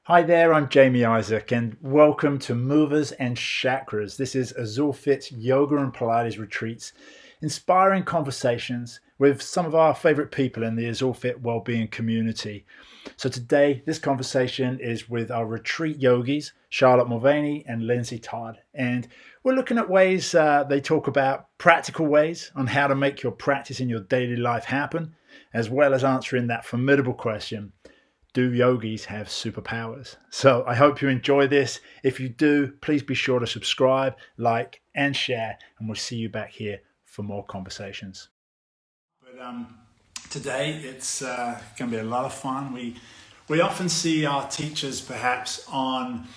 Hi there, I'm Jamie Isaac, and welcome to Movers and Chakras. This is Azulfit Yoga and Pilates retreats, inspiring conversations with some of our favorite people in the Azulfit wellbeing community. So today, this conversation is with our retreat yogis, Charlotte Mulvany and Lindsey Todd, and we're looking at ways they talk about practical ways on how to make your practice in your daily life happen, as well as answering that formidable question: do yogis have superpowers? So I hope you enjoy this. If you do, please be sure to subscribe, like, and share, and we'll see you back here for more conversations. But today it's going to be a lot of fun. We often see our teachers perhaps on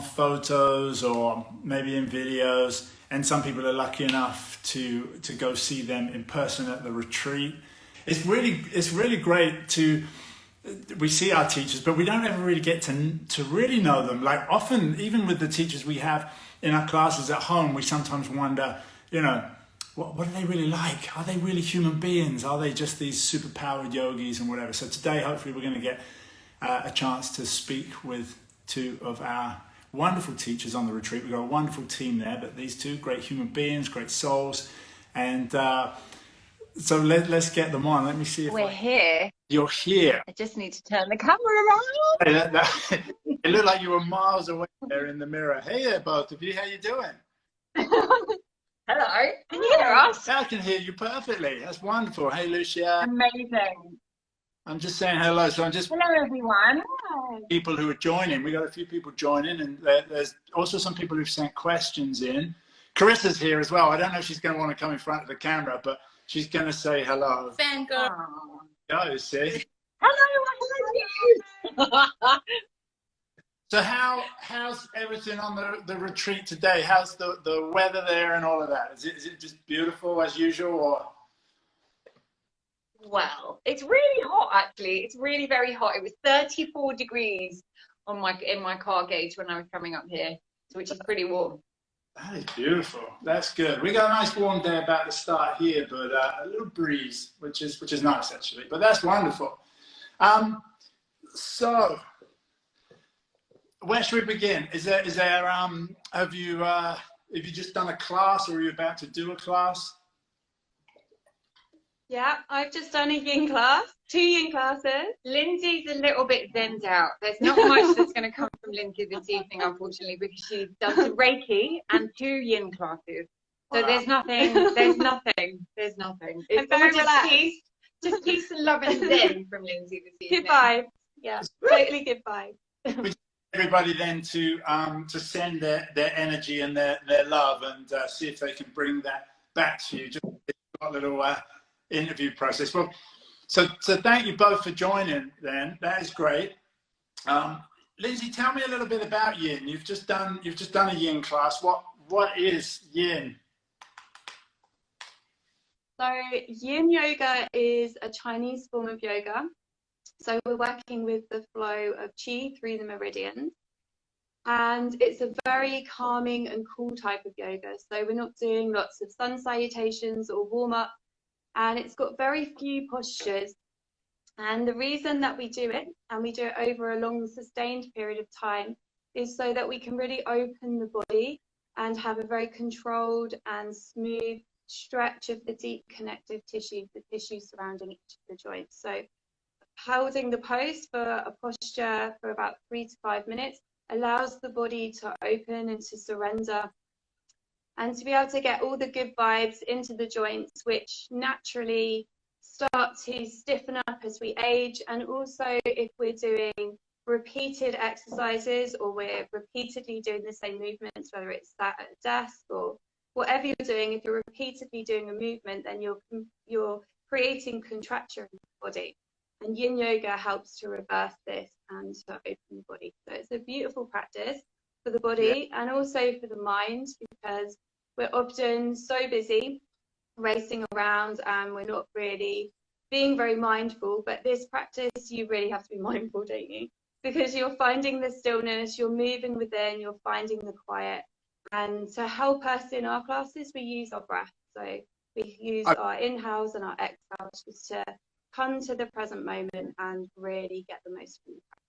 photos or maybe in videos, and some people are lucky enough to go see them in person at the retreat. It's really great to we see our teachers, but we don't ever really get to really know them. Like often, even with the teachers we have in our classes at home, we sometimes wonder, what are they really like? Are they really human beings? Are they just these superpowered yogis and whatever? So today, hopefully, we're going to get a chance to speak with two of our wonderful teachers on the retreat. We've got a wonderful team there, but these two great human beings, great souls, and so let's get them on. Let me see if we're here. You're here. I just need to turn the camera around. Hey, it looked like you were miles away there in the mirror. Hey there, both of you. How you doing? Hello. Can you hear us? I can hear you perfectly. That's wonderful. Hey, Lucia. Amazing. I'm just saying hello. So hello, everyone. People who are joining. We got a few people joining, and there's also some people who've sent questions in. Carissa's here as well. I don't know if she's going to want to come in front of the camera, but she's going to say hello. Fangirl. Go, see. Hello. So how's everything on the retreat today? How's the weather there and all of that? Is it just beautiful as usual, or? Well, it's really hot actually. It's really very hot. It was 34 degrees in my car gauge when I was coming up here, which is pretty warm. That is beautiful. That's good. We got a nice warm day about to start here, but a little breeze, which is nice actually. But that's wonderful. So where should we begin? Have you just done a class, or are you about to do a class? Yeah, I've just done a yin class, 2 yin classes. Lindsey's a little bit zenned out. There's not much that's going to come from Lindsey this evening, unfortunately, because she's done some Reiki and 2 yin classes. So there's nothing. It's very relaxed. Just peace and love and zen from Lindsey this evening. Good vibe. Yeah, totally good vibe. Everybody then to send their energy and their love, and see if they can bring that back to you. Just a little interview process. Well, so thank you both for joining then. That is great. Lindsey, tell me a little bit about yin. You've just done a yin class. What is yin? So yin yoga is a Chinese form of yoga. So we're working with the flow of qi through the meridians. And it's a very calming and cool type of yoga. So we're not doing lots of sun salutations or warm-up. And it's got very few postures. And the reason that we do it, and we do it over a long sustained period of time, is so that we can really open the body and have a very controlled and smooth stretch of the deep connective tissue, the tissue surrounding each of the joints. So holding the pose for a posture for about 3 to 5 minutes allows the body to open and to surrender, and to be able to get all the good vibes into the joints, which naturally start to stiffen up as we age. And also, if we're doing repeated exercises, or we're repeatedly doing the same movements, whether it's sat at a desk or whatever you're doing, if you're repeatedly doing a movement, then you're creating contraction in the body. And yin yoga helps to reverse this and to open the body. So it's a beautiful practice for the body, and also for the mind, because we're often so busy racing around and we're not really being very mindful. But this practice, you really have to be mindful, don't you? Because you're finding the stillness, you're moving within, you're finding the quiet. And to help us in our classes, we use our breath. So we use our inhales and our exhales just to come to the present moment and really get the most from the practice.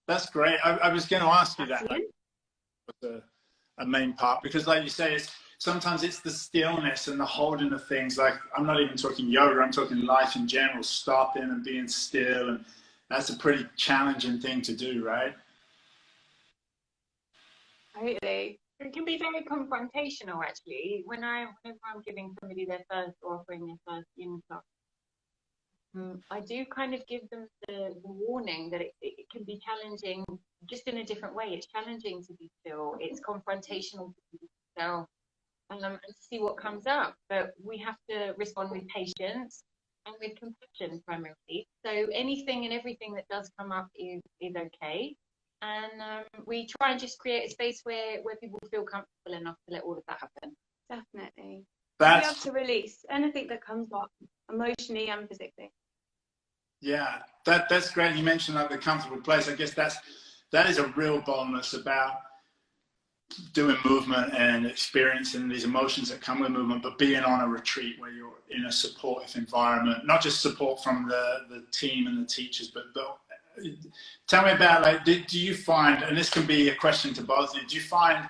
That's great. I was going to ask you that. Like, a main part, because like you say, sometimes it's the stillness and the holding of things. Like, I'm not even talking yoga, I'm talking life in general, stopping and being still, and that's a pretty challenging thing to do, right? Totally. It can be very confrontational, actually. Whenever I'm giving somebody their first or offering their first yin class, I do kind of give them the warning that it can be challenging, just in a different way. It's challenging to be still. It's confrontational to be still, and see what comes up. But we have to respond with patience and with compassion primarily. So anything and everything that does come up is okay. And we try and just create a space where people feel comfortable enough to let all of that happen. Definitely. That's, you have to release anything that comes up emotionally and physically. Yeah, that's great. You mentioned like the comfortable place. I guess that is a real bonus about doing movement and experiencing these emotions that come with movement, but being on a retreat where you're in a supportive environment, not just support from the team and the teachers, but tell me about, like, do you find, and this can be a question to both of you, do you find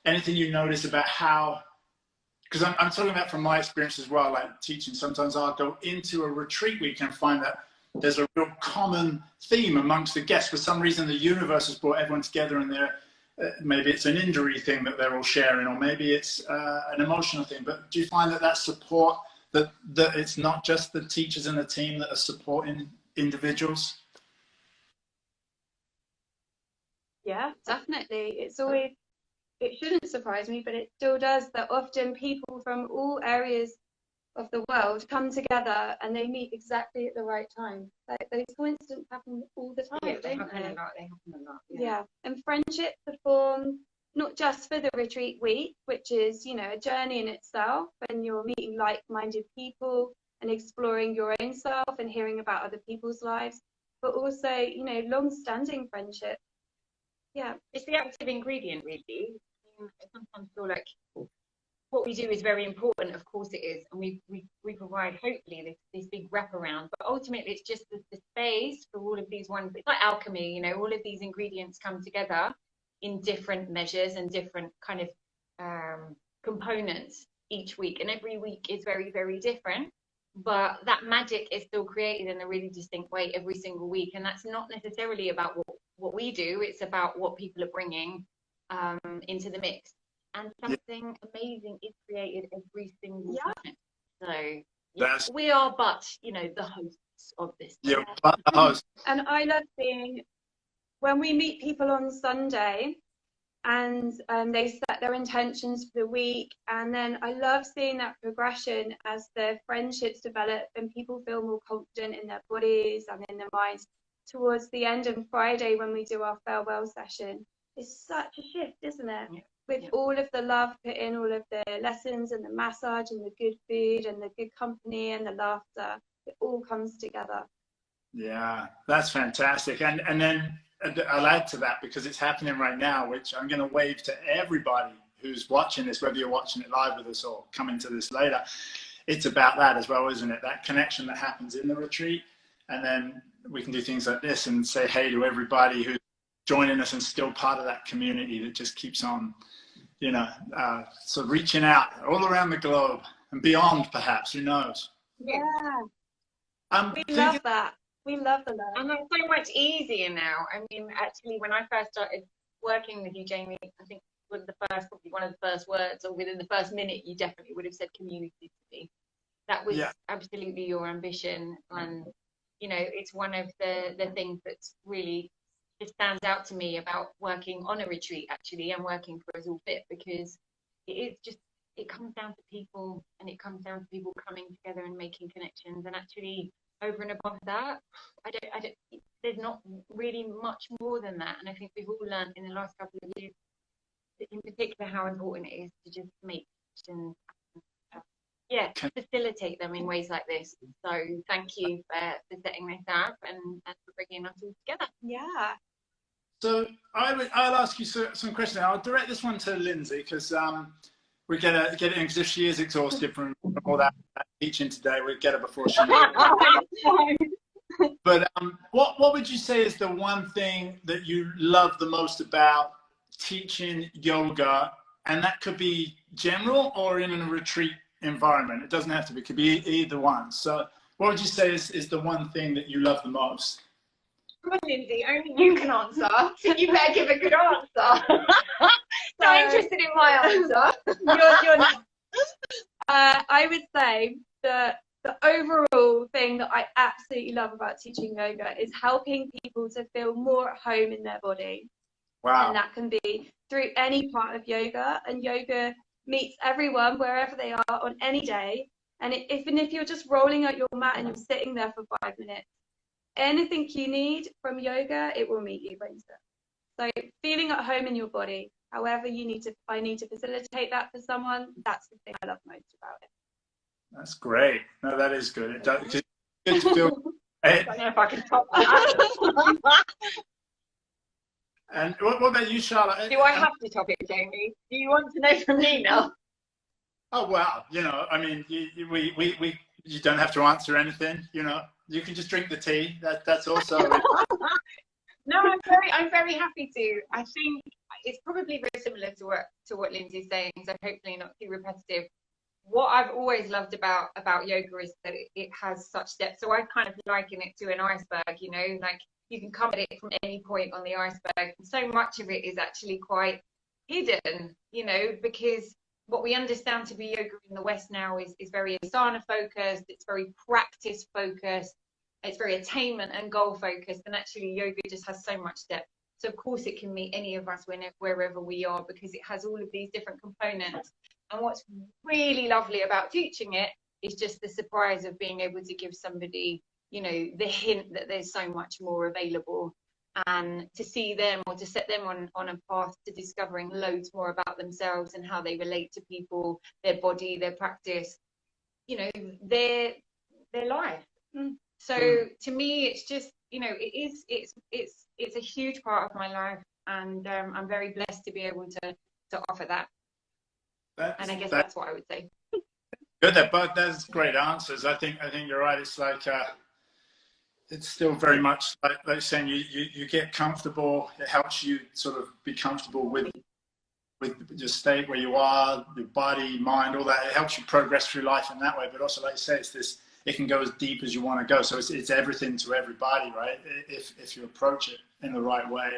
anything you notice about how, because I'm talking about from my experience as well, like teaching, sometimes I'll go into a retreat week and find that there's a real common theme amongst the guests. For some reason, the universe has brought everyone together, and maybe it's an injury thing that they're all sharing, or maybe it's an emotional thing. But do you find that support, that it's not just the teachers and the team that are supporting individuals? Yeah, definitely. It shouldn't surprise me, but it still does, that often people from all areas of the world come together and they meet exactly at the right time. Like, those coincidences happen all the time, don't they? They happen a lot. Yeah, and friendships are formed not just for the retreat week, which is, a journey in itself, and you're meeting like-minded people and exploring your own self and hearing about other people's lives, but also, long-standing friendships. Yeah, it's the active ingredient, really. I sometimes feel like what we do is very important, of course it is, and we provide hopefully this big wraparound, but ultimately it's just the space for all of these ones. It's like alchemy, all of these ingredients come together in different measures and different kind of components each week, and every week is very, very different, but that magic is still created in a really distinct way every single week. And that's not necessarily about what we do, it's about what people are bringing into the mix. And something amazing is created every single time. So we are but, the hosts of this. Yeah, but the host. And I love seeing when we meet people on Sunday and they set their intentions for the week. And then I love seeing that progression as their friendships develop and people feel more confident in their bodies and in their minds towards the end of Friday when we do our farewell session. It's such a shift, isn't it? Yeah. With all of the love put in, all of the lessons and the massage and the good food and the good company and the laughter, it all comes together. Yeah, that's fantastic. And then I'll add to that, because it's happening right now, which I'm going to wave to everybody who's watching this, whether you're watching it live with us or coming to this later. It's about that as well, isn't it? That connection that happens in the retreat. And then we can do things like this and say hey to everybody who's joining us and still part of that community that just keeps on, so reaching out all around the globe and beyond, perhaps, who knows? Yeah. We love that. We love the love. And it's so much easier now. I mean, actually, when I first started working with you, Jamie, I think probably one of the first words, or within the first minute, you definitely would have said community to me. That was absolutely your ambition. And, it's one of the things that's really just stands out to me about working on a retreat, actually, and working for Azulfit, because it comes down to people, and it comes down to people coming together and making connections. And actually, over and above that, there's not really much more than that. And I think we've all learned in the last couple of years, in particular, how important it is to just make connections, facilitate them in ways like this. So thank you for setting this up and for bringing us all together. Yeah. So I'll ask you some questions. I'll direct this one to Lindsey, because we get it in, because if she is exhausted from all that teaching today, we'll get her before she But what would you say is the one thing that you love the most about teaching yoga? And that could be general or in a retreat environment. It doesn't have to be. It could be either one. So what would you say is the one thing that you love the most? Come on, Lindsay, only you can answer. You better give a good answer. Not interested in my answer. You're I would say that the overall thing that I absolutely love about teaching yoga is helping people to feel more at home in their body. Wow. And that can be through any part of yoga. And yoga meets everyone wherever they are on any day. And even if you're just rolling out your mat and you're sitting there for 5 minutes, anything you need from yoga, it will meet you, Lindsey. So feeling at home in your body, however I need to facilitate that for someone, that's the thing I love most about it. That's great. No, that is good. It does, it's good to feel. I don't know if I can top that. And what about you, Charlotte? Do I have to top it, Jamie? Do you want to know from me now? Oh, wow. I mean, you don't have to answer anything. You can just drink the tea. That's also. No, I'm very happy to. I think it's probably very similar to what Lindsay's saying, so hopefully not too repetitive. What I've always loved about yoga is that it has such depth. So I kind of liken it to an iceberg, like you can come at it from any point on the iceberg. And so much of it is actually quite hidden, because what we understand to be yoga in the West now is very asana focused, it's very practice focused, it's very attainment and goal focused, and actually yoga just has so much depth. So of course it can meet any of us wherever we are, because it has all of these different components. And what's really lovely about teaching it is just the surprise of being able to give somebody, the hint that there's so much more available, and to see them or to set them on a path to discovering loads more about themselves and how they relate to people, their body, their practice, their life. So to me, it's just, it's a huge part of my life, and I'm very blessed to be able to offer that. And I guess that's what I would say. Good, that's great answers. I think you're right. It's like it's still very much like saying you get comfortable. It helps you sort of be comfortable with your state where you are, your body, mind, all that. It helps you progress through life in that way. But also, like you say, it can go as deep as you want to go. So it's everything to everybody, right? If you approach it in the right way.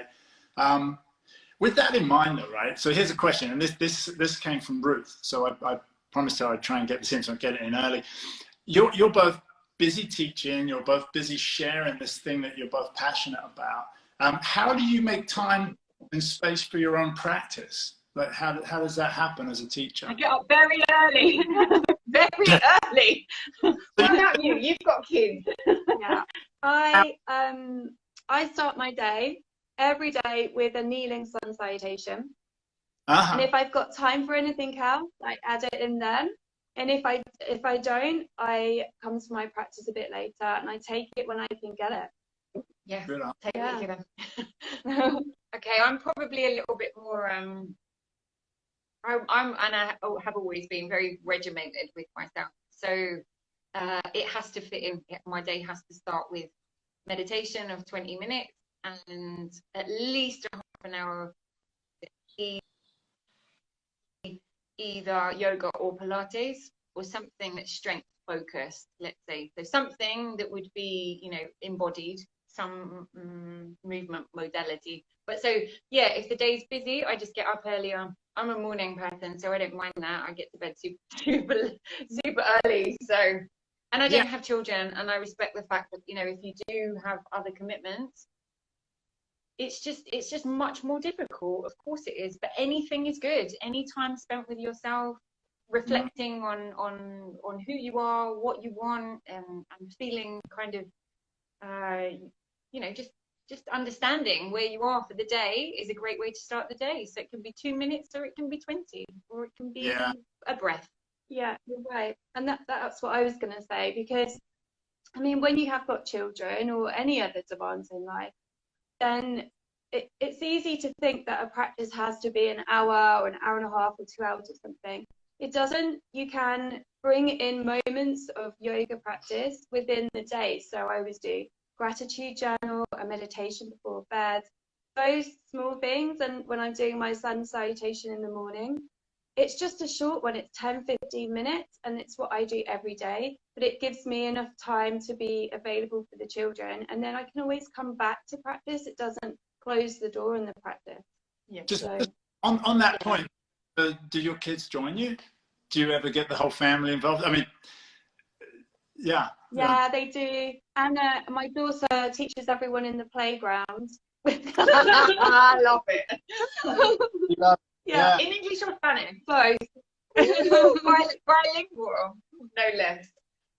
With that in mind, though, right? So here's a question, and this came from Ruth. So I promised her I'd try and get this in, so I'll get it in early. You're both busy teaching. You're both busy sharing this thing that you're both passionate about. How do you make time and space for your own practice? Like, how does that happen as a teacher? I get up very early, very early. What about you? You've got kids. Yeah, I start my day every day with a kneeling sun salutation. And if I've got time for anything else, I add it in then. And if I don't, I come to my practice a bit later, and I take it when I can get it. Yeah, take it. Okay, I'm probably a little bit more. I have always been very regimented with myself. So it has to fit in. My day has to start with meditation of 20 minutes. And at least a half an hour of either yoga or Pilates, or something that's strength focused, let's say. So something that would be, embodied, some movement modality. But so, yeah, if the day's busy, I just get up earlier. I'm a morning person, so I don't mind that. I get to bed super early. So, and I don't have children, and I respect the fact that, if you do have other commitments, it's just much more difficult. Of course it is, but anything is good. Any time spent with yourself, reflecting on who you are, what you want, and feeling kind of, just understanding where you are for the day is a great way to start the day. So it can be 2 minutes, or it can be 20, or it can be a breath. Yeah, you're right. And that's what I was going to say, because, I mean, when you have got children or any other demands in life, then it's easy to think that a practice has to be an hour or an hour and a half or 2 hours or something. It doesn't. You can bring in moments of yoga practice within the day. So I always do gratitude journal, a meditation before bed, those small things. And when I'm doing my sun salutation in the morning, it's just a short one. It's 10-15 minutes, and it's what I do every day. But it gives me enough time to be available for the children, and then I can always come back to practice. It doesn't close the door in the practice. Yeah. Just on that point, do your kids join you? Do you ever get the whole family involved? I mean, yeah. Yeah, they do. And my daughter teaches everyone in the playground. I love it. Yeah. In English or Spanish? Both. Bilingual, no less.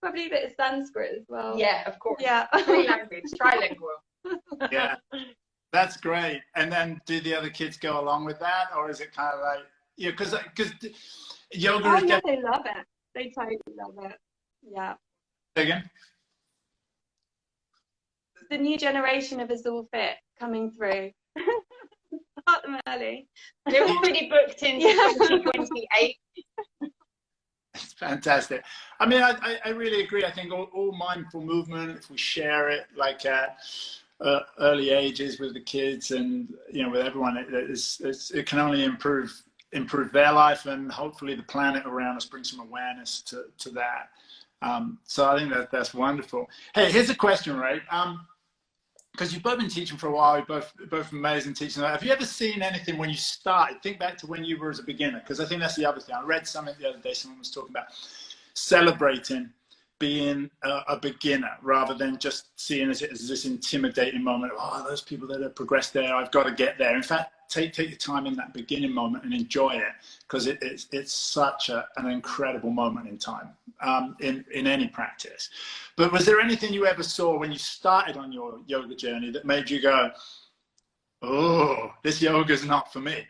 Probably a bit of Sanskrit as well. Yeah, of course. Yeah. Three language, trilingual. Yeah, that's great. And then do the other kids go along with that, or is it kind of like, yeah, because yoga Oh, is yeah, they love it. They totally love it. Yeah. again. The new generation of Azulfit coming through. Start them early. They're already booked in 2028. It's fantastic. I mean, I really agree. I think all mindful movement, if we share it like at early ages with the kids and, you know, with everyone, it can only improve their life, and hopefully the planet around us, bring some awareness to that. So I think that's wonderful. Hey, here's a question, right? Because you've both been teaching for a while, you're both amazing teachers. Have you ever seen anything when you started? Think back to when you were as a beginner, because I think that's the other thing. I read something the other day, someone was talking about celebrating being a beginner rather than just seeing it as this intimidating moment of, oh, those people that have progressed there, I've got to get there. In fact, take your time in that beginning moment and enjoy it, because it's such an incredible moment in time in any practice. But was there anything you ever saw when you started on your yoga journey that made you go, oh, this yoga's not for me?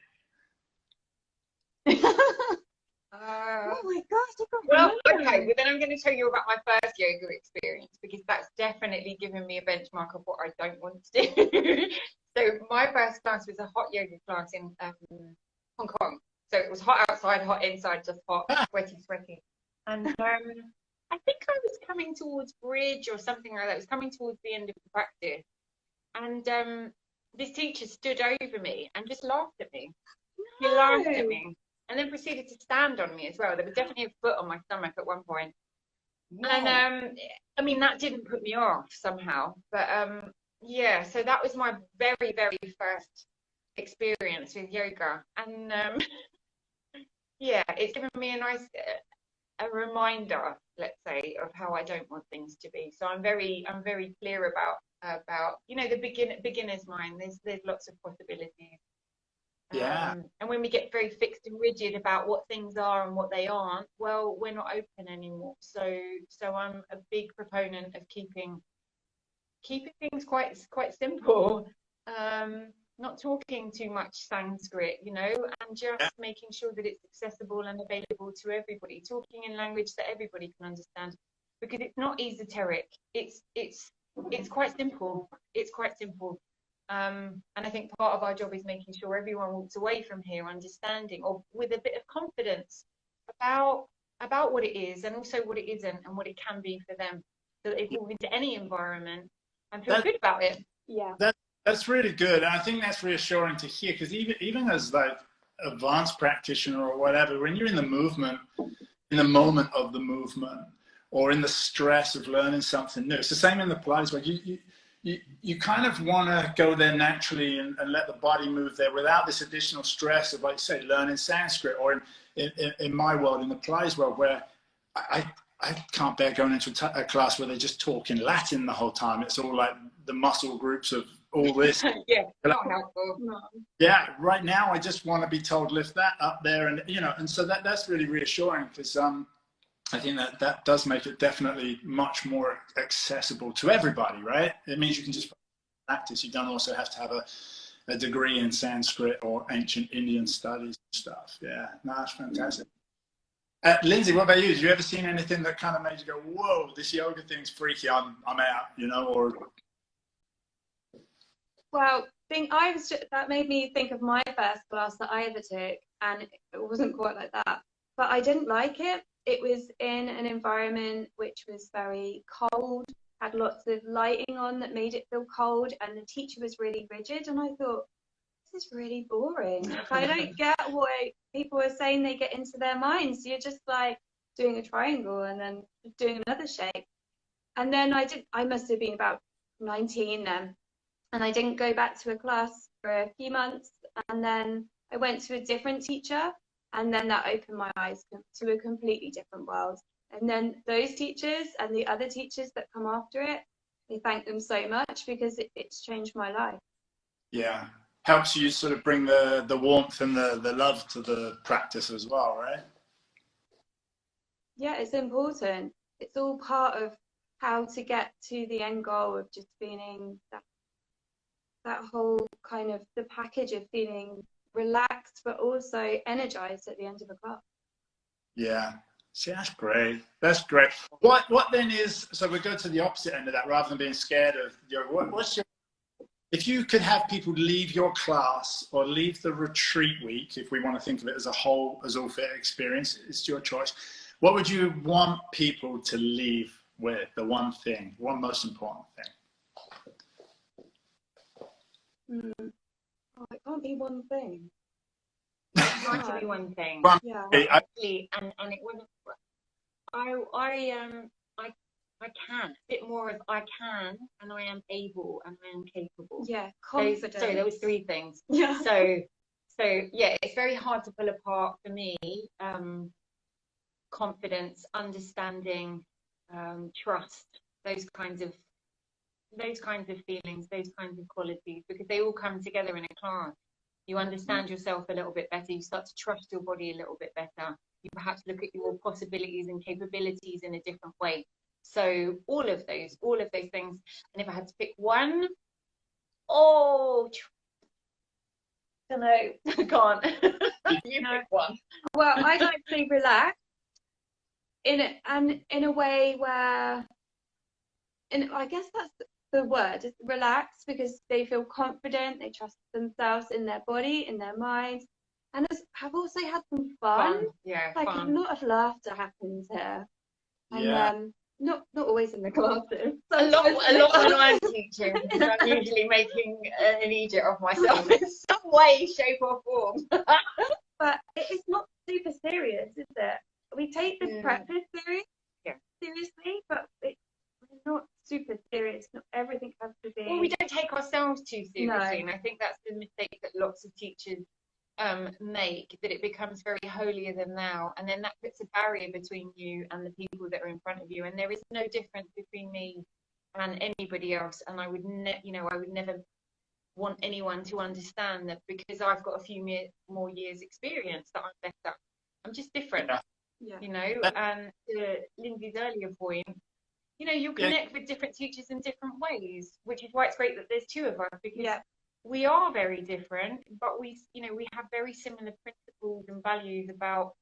Oh my gosh. Well, okay, well then I'm going to tell you about my first yoga experience, because that's definitely given me a benchmark of what I don't want to do. So my first class was a hot yoga class in Hong Kong. So it was hot outside, hot inside, just hot, sweaty. And I think I was coming towards bridge or something like that. It was coming towards the end of the practice. And this teacher stood over me and just laughed at me. He laughed at me and then proceeded to stand on me as well. There was definitely a foot on my stomach at one point. No. And I mean, that didn't put me off somehow. But yeah, so that was my very, very first experience with yoga. And yeah, it's given me a nice a reminder, let's say, of how I don't want things to be. So I'm very clear about you know, the beginner's mind. There's lots of possibilities. Yeah. And when we get very fixed and rigid about what things are and what they aren't, well, we're not open anymore. So I'm a big proponent of keeping things quite simple. Not talking too much Sanskrit, you know, and just making sure that it's accessible and available to everybody. Talking in language that everybody can understand, because it's not esoteric. It's quite simple. It's quite simple. And I think part of our job is making sure everyone walks away from here understanding, or with a bit of confidence about what it is, and also what it isn't, and what it can be for them, so that they walk into any environment and feel good about it. Yeah. That's really good. And I think that's reassuring to hear, because even as like advanced practitioner or whatever, when you're in the movement, in the moment of the movement, or in the stress of learning something new, it's the same in the Pilates where you kind of want to go there naturally and let the body move there without this additional stress of, like you say, learning Sanskrit, or in my world, in the Pilates world, where I can't bear going into a class where they just talk in Latin the whole time. It's all like the muscle groups of all this. Yeah, not helpful. No. Yeah, right now I just want to be told, lift that up there, and you know, and so that's really reassuring, because I think that does make it definitely much more accessible to everybody, right? It means you can just practice. You don't also have to have a degree in Sanskrit or ancient Indian studies and stuff. Yeah, no, that's fantastic. Lindsey, what about you? Have you ever seen anything that kind of made you go, whoa, this yoga thing's freaky, I'm out, you know, or... Well, that made me think of my first class that I ever took, and it wasn't quite like that. But I didn't like it. It was in an environment which was very cold had lots of lighting on that made it feel cold, and the teacher was really rigid, and I thought, this is really boring. Like, I don't get why people are saying they get into their minds. You're just like doing a triangle and then doing another shape. And then I must have been about 19 then, and I didn't go back to a class for a few months, and then I went to a different teacher, and then that opened my eyes to a completely different world. And then those teachers and the other teachers that come after it, I thank them so much, because it's changed my life. Yeah. Helps you sort of bring the warmth and the love to the practice as well, right? Yeah, it's important. It's all part of how to get to the end goal of just feeling that whole kind of the package of feeling relaxed but also energized at the end of a class. Yeah. See, that's great. That's great. What then is, so we go to the opposite end of that, rather than being scared of yoga, what's your, if you could have people leave your class or leave the retreat week, if we want to think of it as a whole Azulfit experience, it's your choice. What would you want people to leave with? The one thing, one most important thing. Oh, it can't be one thing. It's not to be one thing. Yeah. Actually, and it wasn't. I can. A bit more of I can, and I am able, and I am capable. Yeah, confidence. So there was three things. Yeah. So yeah, it's very hard to pull apart for me. Confidence, understanding, trust, those kinds of feelings, those kinds of qualities, because they all come together in a class. You understand yourself a little bit better. You start to trust your body a little bit better. You perhaps look at your possibilities and capabilities in a different way. So all of those things. And if I had to pick one, don't know, I can't. You pick one. Well, I'd like to relax in a way where, and I guess that's the word, is relax, because they feel confident, they trust themselves in their body, in their mind, and have also had some fun. Yeah, like fun. A lot of laughter happens here, and Yeah. not always in the classroom. A lot when I'm teaching, because I'm usually making an idiot of myself in some way, shape, or form. But it's not super serious, is it? We take this practice seriously, but it's not super serious. Not everything has to be. Well, we don't take ourselves too seriously, No. and I think that's the mistake that lots of teachers make, that it becomes very holier than thou, and then that puts a barrier between you and the people that are in front of you. And there is no difference between me and anybody else. And I would never want anyone to understand that because I've got a few more years experience that I'm better. I'm just different. Yeah. You know, and to Lindsey's earlier point, you know, you connect with different teachers in different ways, which is why it's great that there's two of us, because we are very different, but we have very similar principles and values about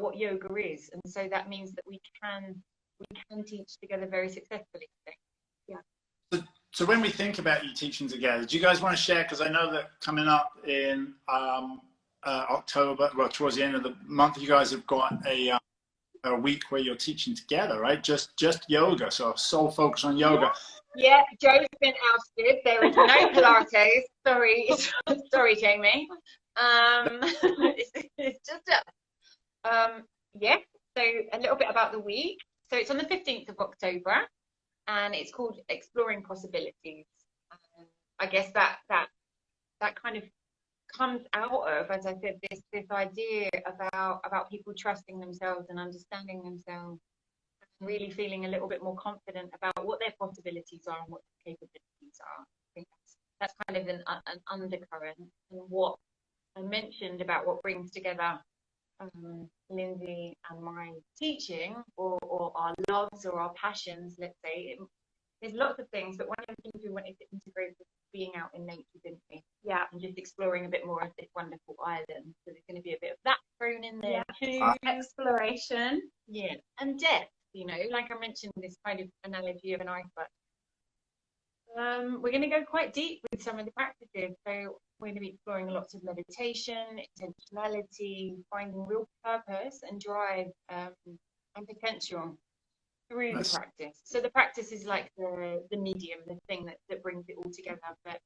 what yoga is, and so that means that we can teach together very successfully. Yeah. So when we think about you teaching together, do you guys want to share? Because I know that coming up in October, well, towards the end of the month, you guys have got a week where you're teaching together, right? Just yoga, so sole focus on yoga. Yeah, Joe's been ousted. There is no Pilates. Sorry, Jamie. It's just So a little bit about the week. So it's on the 15th of October, and it's called Exploring Possibilities. I guess that kind of comes out of, as I said, this idea about people trusting themselves and understanding themselves, and really feeling a little bit more confident about what their possibilities are and what their capabilities are. I think that's kind of an undercurrent, and what I mentioned about what brings together Lindsey and my teaching, or our loves or our passions, let's say. There's lots of things, but one of the things we wanted to integrate was being out in nature, didn't we? Yeah, and just exploring a bit more of this wonderful island. So there's going to be a bit of that thrown in there too. Exploration. Yeah, and depth, you know, like I mentioned, this kind of analogy of an iceberg. We're going to go quite deep with some of the practices. So we're going to be exploring lots of meditation, intentionality, finding real purpose and drive and potential. through the practice. So the practice is like the medium, the thing that brings it all together. But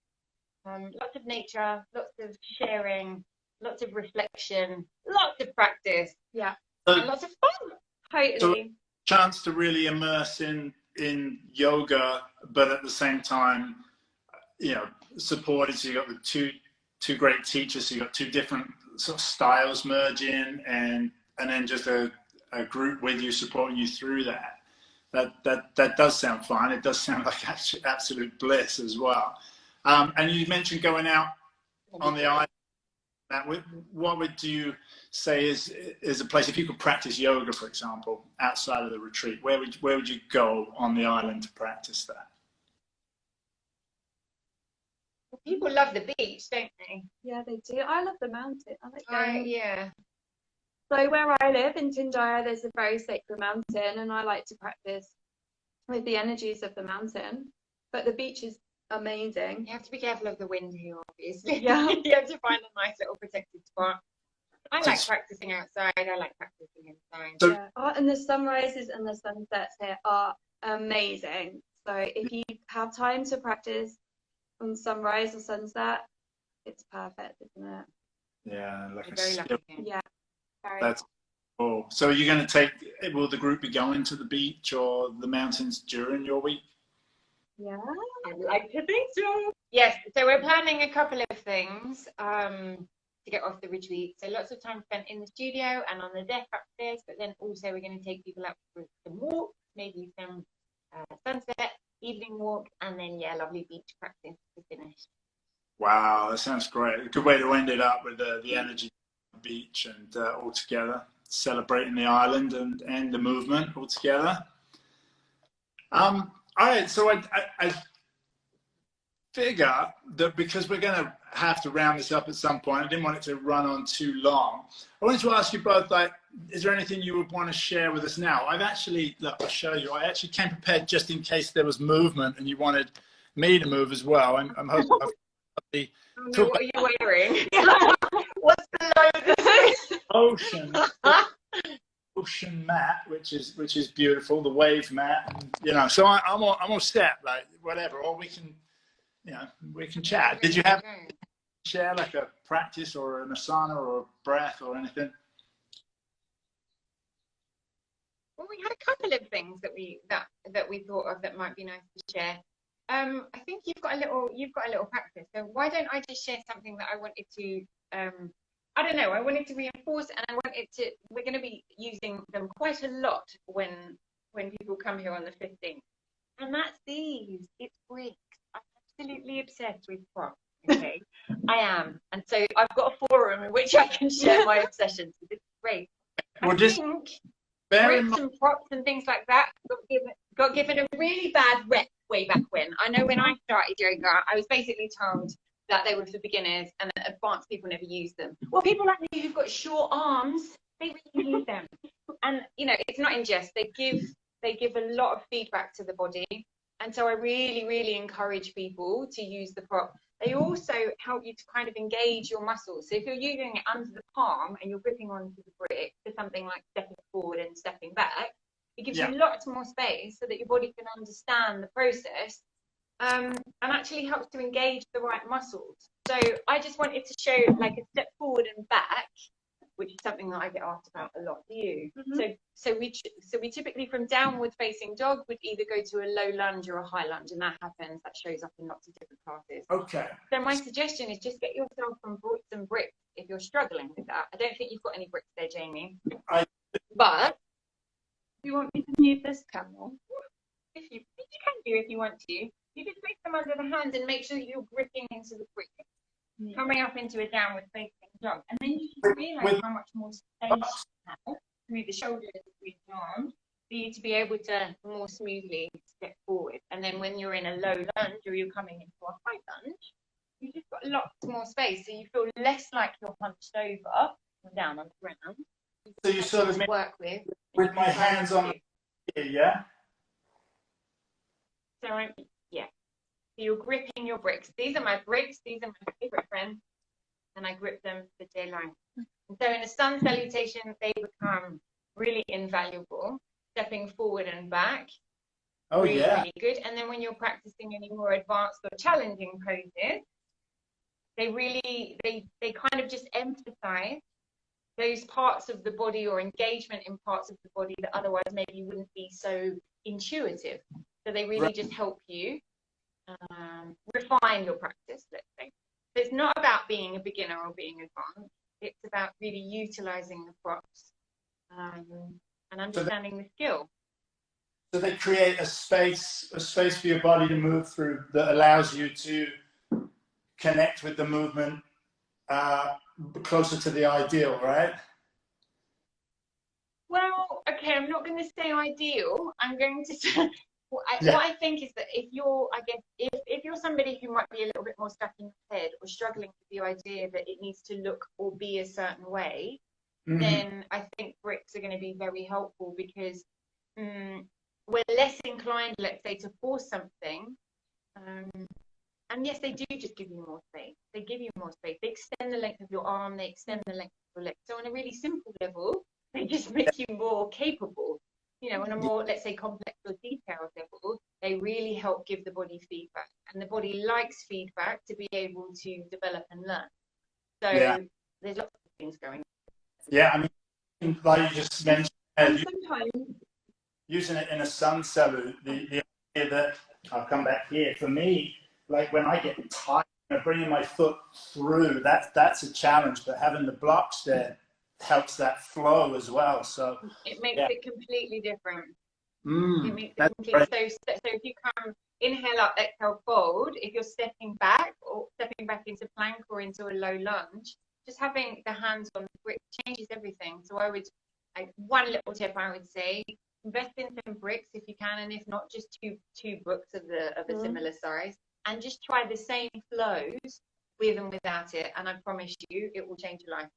lots of nature, lots of sharing, lots of reflection, lots of practice, Yeah, and lots of fun. totally. So chance to really immerse in yoga, but at the same time, you know, supported. So you got the two great teachers. So you got two different sort of styles merging, and then just a group with you supporting you through that. That does sound fun. It does sound like absolute bliss as well. And you mentioned going out on the island. What would you say is a place, if you could practice yoga, for example, outside of the retreat? Where would you go on the island to practice that? People love the beach, don't they? Yeah, they do. I love the mountain. I like going. Yeah. So where I live in Tinjaya, there's a very sacred mountain, and I like to practice with the energies of the mountain. But the beach is amazing. You have to be careful of the wind here, obviously. Yeah. You have to find a nice little protected spot. I like practicing outside. I like practicing inside. So, Yeah. Oh, and the sunrises and the sunsets here are amazing. So if you have time to practice on sunrise or sunset, it's perfect, isn't it? yeah, like I'm very lucky here. Yeah. That's cool. So are you going to will the group be going to the beach or the mountains during your week? Yeah. I'd like to think so. Yes, so we're planning a couple of things to get off the retreat. So lots of time spent in the studio and on the deck upstairs, but then also we're going to take people out for some walks, maybe some sunset, evening walk, and then, yeah, lovely beach practice to finish. Wow, that sounds great. A good way to end it up with the energy on the beach and all together, celebrating the island and the movement all together. All right, so I figure that because we're going to have to round this up at some point, I didn't want it to run on too long. I wanted to ask you both, like, is there anything you would want to share with us now? I've actually, look, I'll show you. I actually came prepared just in case there was movement and you wanted me to move as well. I'm hoping. What are you wearing? What's below the ocean mat, which is beautiful, the wave mat, and, you know. So I'm all set, like whatever, or we can chat. Did you have share like a practice or an asana or a breath or anything? Well, we had a couple of things that we thought of that might be nice to share. I think you've got a little practice. So why don't I just share something that I wanted to I don't know, I wanted to reinforce, and we're going to be using them quite a lot when people come here on the 15th. And that's these. It's bricks. I'm absolutely obsessed with props. Okay, I am. And so I've got a forum in which I can share my obsessions. It's great. I think bricks and props and things like that got given a really bad rep way back when. I know when I started yoga, I was basically told that they were for beginners and that advanced people never use them. Well, people like me who've got short arms, they really use them. And, you know, it's not in jest. They give a lot of feedback to the body. And so I really, really encourage people to use the prop. They also help you to kind of engage your muscles. So if you're using it under the palm and you're gripping onto the brick for something like stepping forward and stepping back, it gives you lots more space so that your body can understand the process, and actually helps to engage the right muscles. So I just wanted to show like a step forward and back, which is something that I get asked about a lot. Do you? Mm-hmm. So we typically from downward facing dog would either go to a low lunge or a high lunge, and that shows up in lots of different classes. Okay. So my suggestion is just get yourself some bricks if you're struggling with that. I don't think you've got any bricks there, Jamie. But do you want me to move this camera? If you can do if you want to. You just place them under the hand and make sure that you're gripping into the brick, coming up into a downward facing dog. And then you just realise how much more space you have through the shoulders, through the arms, for you to be able to more smoothly step forward. And then when you're in a low lunge or you're coming into a high lunge, you've just got lots more space. So you feel less like you're hunched over or down on the ground. So you sort of work with my hands on here, yeah? So yeah. So you're gripping your bricks. These are my bricks. These are my favorite friends. And I grip them for dear life. And so in a sun salutation, they become really invaluable. stepping forward and back. Oh, really, yeah. really good. And then when you're practicing any more advanced or challenging poses, they kind of just emphasize those parts of the body or engagement in parts of the body that otherwise maybe wouldn't be so intuitive. So they really just help you refine your practice, let's say. So it's not about being a beginner or being advanced. It's about really utilizing the props and understanding the skill. So they create a space for your body to move through that allows you to connect with the movement closer to the ideal, right? Well, okay, I'm not going to say ideal. I'm going to say what I think is that if you're, I guess, if you're somebody who might be a little bit more stuck in your head or struggling with the idea that it needs to look or be a certain way, then I think bricks are going to be very helpful because we're less inclined, let's say, to force something. And yes, they do just give you more space. They give you more space. They extend the length of your arm. They extend the length of your leg. So on a really simple level, they just make you more capable. You know, on a more, let's say, complex or detailed level, they really help give the body feedback. And the body likes feedback to be able to develop and learn. So there's lots of things going on. Yeah, I mean, like you just mentioned, Sometimes using it in a sun salute, the idea that, I'll come back here, for me, like when I get tight, bringing my foot through, that's a challenge, but having the blocks there helps that flow as well. So it makes it completely different. It makes it completely. So if you come inhale up, exhale, fold, if you're stepping back or stepping back into plank or into a low lunge, just having the hands on the brick changes everything. So I would, one little tip I would say, invest in some bricks if you can, and if not, just two bricks of a similar size, and just try the same flows with and without it, and I promise you it will change your life.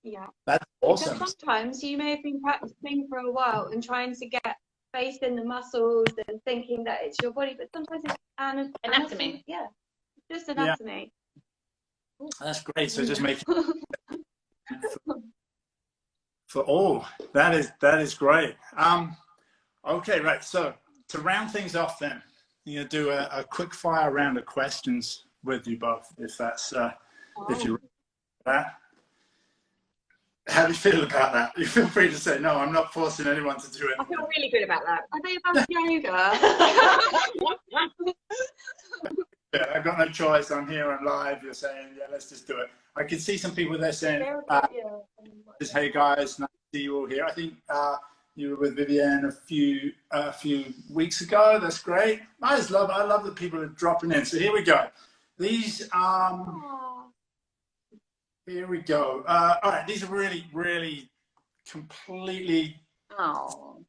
Yeah, that's awesome. Because sometimes you may have been practicing for a while and trying to get faith in the muscles and thinking that it's your body, but sometimes it's anatomy. Yeah, just anatomy. Yeah. That's great. So just make it for all. That is great. Okay, right. So to round things off, then you know, do a quick fire round of questions with you both, if that's if you're that. How do you feel about that? You feel free to say no. I'm not forcing anyone to do it. I feel really good about that. Are they about yoga? Yeah, I've got no choice. I'm here. I'm live. You're saying, yeah, let's just do it. I can see some people there saying, hey guys, nice to see you all here. I think you were with Vivienne a few weeks ago. That's great. I love that people are dropping in. So here we go. These here we go. All right, these are really, really completely all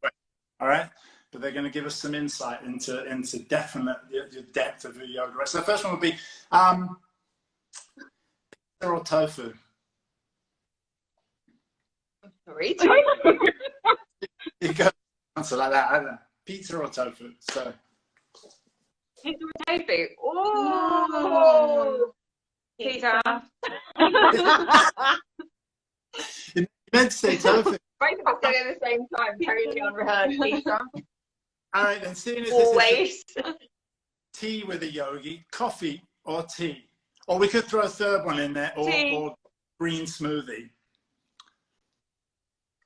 right, but they're going to give us some insight into definite the depth of the yoga. So the first one would be pizza or tofu. Sorry. You go answer like that, I don't know. Pizza or tofu. So Pizza or tofu. Oh, pizza. You meant to say tofu. Both of us said it at the same time. Totally unrehearsed. Pizza. All right, then seeing as Always. This is tea with a yogi, coffee or tea, or we could throw a third one in there, or green smoothie.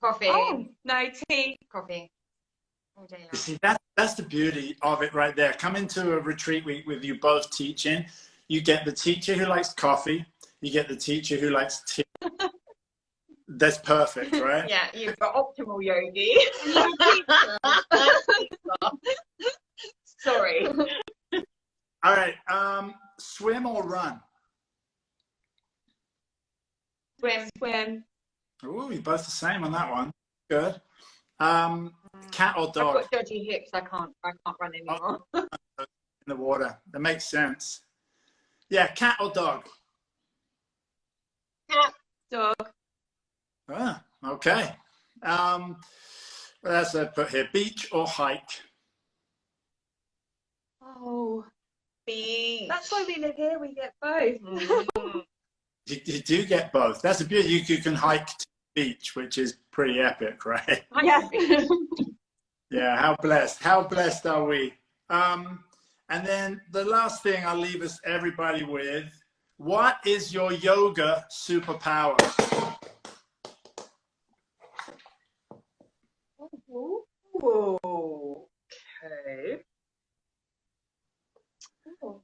Coffee. Oh, no, tea. Coffee. All day long. You see, that's the beauty of it right there. Come into a retreat week with you both teaching. You get the teacher who likes coffee. You get the teacher who likes tea. That's perfect, right? Yeah, you've got optimal yogi. Sorry. All right. Swim or run? Swim. Ooh, you're both the same on that one. Good. Cat or dog? I've got dodgy hips. I can't run anymore. In the water. That makes sense. Yeah, cat or dog? Cat. Dog. Ah, okay. What else did I put here? Beach or hike? Oh, Beach. that's why we live here. We get both. You do get both. That's the beauty. You can hike to the beach, which is pretty epic, right? Yeah. Yeah, how blessed are we? And then the last thing I'll leave us everybody with, what is your yoga superpower? Ooh, okay. Oh.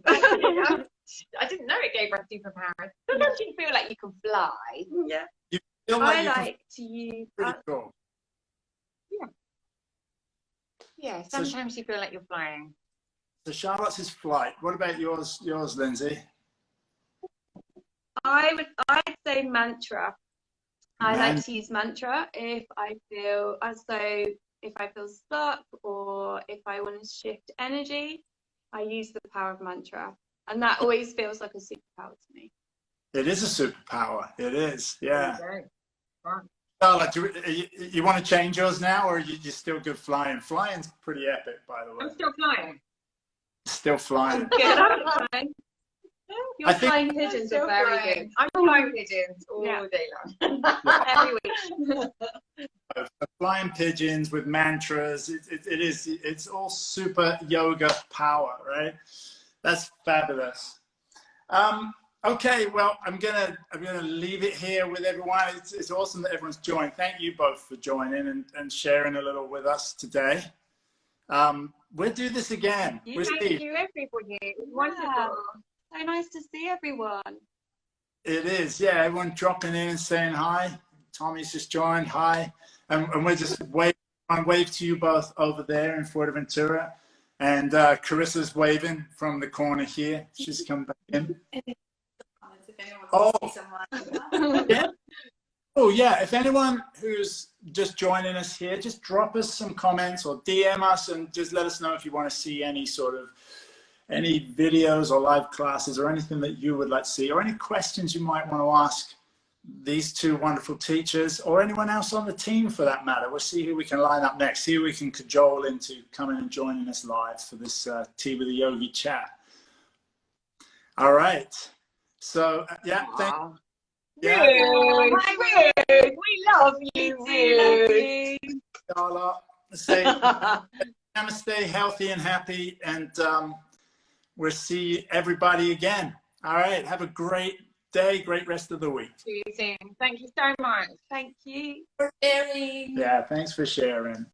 I didn't know it gave us superpowers. Sometimes you feel like you can fly. Yeah. You feel like I you can like to use pretty that. cool. Yeah, sometimes you feel like you're flying. So Charlotte's is flight. What about yours, Lindsay? I'd say mantra. I like to use mantra if I feel if I feel stuck or if I want to shift energy, I use the power of mantra. And that always feels like a superpower to me. It is a superpower. It is, yeah. Okay. Right. Charlotte, you want to change yours now, or you're still good flying? Flying's pretty epic, by the way. I'm still flying. Still flying. Good, I'm fine. Your I think- flying pigeons are very good. I'm flying pigeons all day long. Every week. Flying pigeons with mantras. It's all super yoga power, right? That's fabulous. Okay, well, I'm gonna leave it here with everyone. It's awesome that everyone's joined. Thank you both for joining and sharing a little with us today. We'll do this again. Thank you, everybody. It was wonderful. So nice to see everyone. It is, yeah. Everyone dropping in and saying hi. Tommy's just joined. Hi, and we're just wave to you both over there in Fuerteventura, and Carissa's waving from the corner here. She's come back in. Yeah. Oh yeah, if anyone who's just joining us here, just drop us some comments or DM us and just let us know if you want to see any videos or live classes or anything that you would like to see, or any questions you might want to ask these two wonderful teachers or anyone else on the team for that matter. We'll see who we can line up next, see who we can cajole into coming and joining us live for this Tea with a Yogi chat. All right. So yeah, thank you. Yeah. Rude. We love you, Rude. Carla, say namaste, healthy and happy, and we'll see everybody again. All right, have a great day, great rest of the week. See you soon. Thank you so much. Thank you. Yeah, thanks for sharing.